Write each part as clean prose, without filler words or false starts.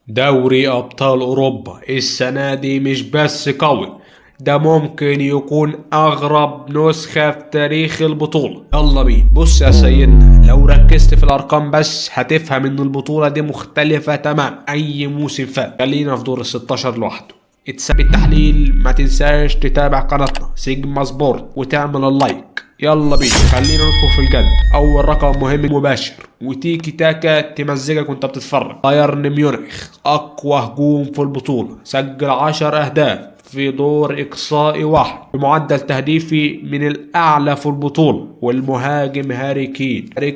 دوري أبطال أوروبا السنة دي مش بس قوي، ده ممكن يكون أغرب نسخة في تاريخ البطولة. يلا بينا. بص يا سيدنا، لو ركزت في الأرقام بس هتفهم إن البطولة دي مختلفة تمام أي موسم فات. خلينا في دور ال16 لوحده. اتساب التحليل، ما تنساش تتابع قناتنا سيجما سبورت وتعمل اللايك. يلا بينا، خلينا ندخل في الجد. اول رقم مهم مباشر وتيكي تاكا تمزجك وانت بتتفرج. بايرن ميونخ اقوى هجوم في البطولة، سجل 10 اهداف في دور اقصائي واحد بمعدل تهديفي من الاعلى في البطولة. والمهاجم هاري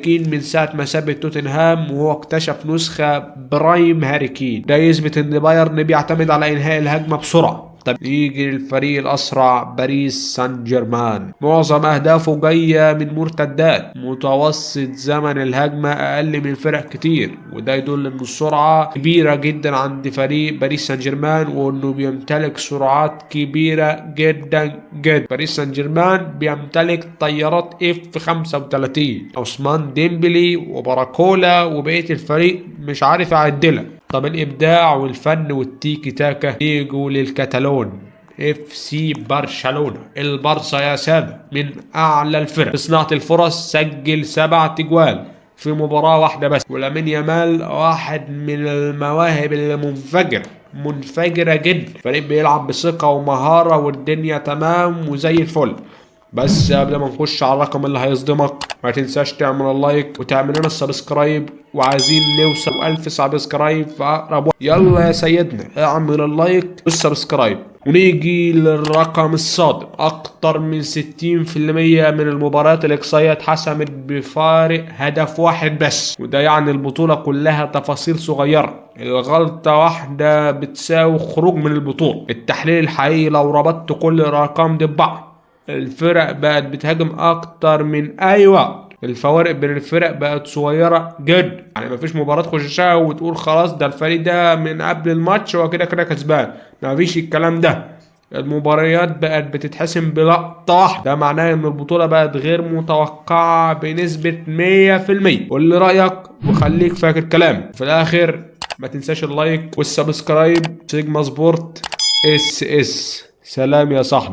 كين من ساعة ما ساب توتنهام وهو اكتشف نسخة برايم هاري كين، ده يثبت ان بايرن بيعتمد على انهاء الهجمة بسرعة. طب يجي للفريق الأسرع باريس سان جيرمان، معظم أهدافه جاية من مرتدات، متوسط زمن الهجمة أقل من فرق كتير، وده يدل إن السرعة كبيرة جدا عند فريق باريس سان جيرمان وإنه بيمتلك سرعات كبيرة جدا جدا. باريس سان جيرمان بيمتلك طيارات F-35، عثمان ديمبلي وباراكولا وبقية الفريق مش عارف أعدلها. طب الإبداع والفن والتيكي تاكا يجوا للكتالون FC برشلونة. البارسا يا سادة من أعلى الفرق في صناعة الفرص، سجل 7 تجوال في مباراة واحدة بس. ولامين يامال واحد من المواهب المنفجرة جدا. الفريق بيلعب بثقة ومهارة والدنيا تمام وزي الفل. بس قبل ما نخش على الرقم اللي هيصدمك، ما تنساش تعمل اللايك وتعمل لنا السبسكرايب، وعايزين نوصل 1000 سبسكرايب في أقرب وقت. يلا يا سيدنا اعمل اللايك والسبسكرايب. ونيجي للرقم الصادم، أكتر من 60% من المباريات الإقصائية اتحسمت بفارق هدف واحد بس، وده يعني البطولة كلها تفاصيل صغيرة، الغلطة واحدة بتساوي خروج من البطولة. التحليل الحقيقي لو ربطت كل الأرقام دي ببعض، الفرق بقت بتهاجم اكتر من اي وقت، الفوارق بين الفرق بقت صغيرة جدا. يعني مفيش مباراة تخشها وتقول خلاص ده الفريق ده من قبل الماتش هو كده كده كسبان، مفيش الكلام ده. المباريات بقت بتتحسم بلقطة واحدة، ده معناه ان البطولة بقت غير متوقعة بنسبة 100%. قول لي رأيك وخليك فاكر كلامي. في الاخر ما تنساش اللايك والسبسكرايب. سيجما سبورت SS. سلام يا صاحبي.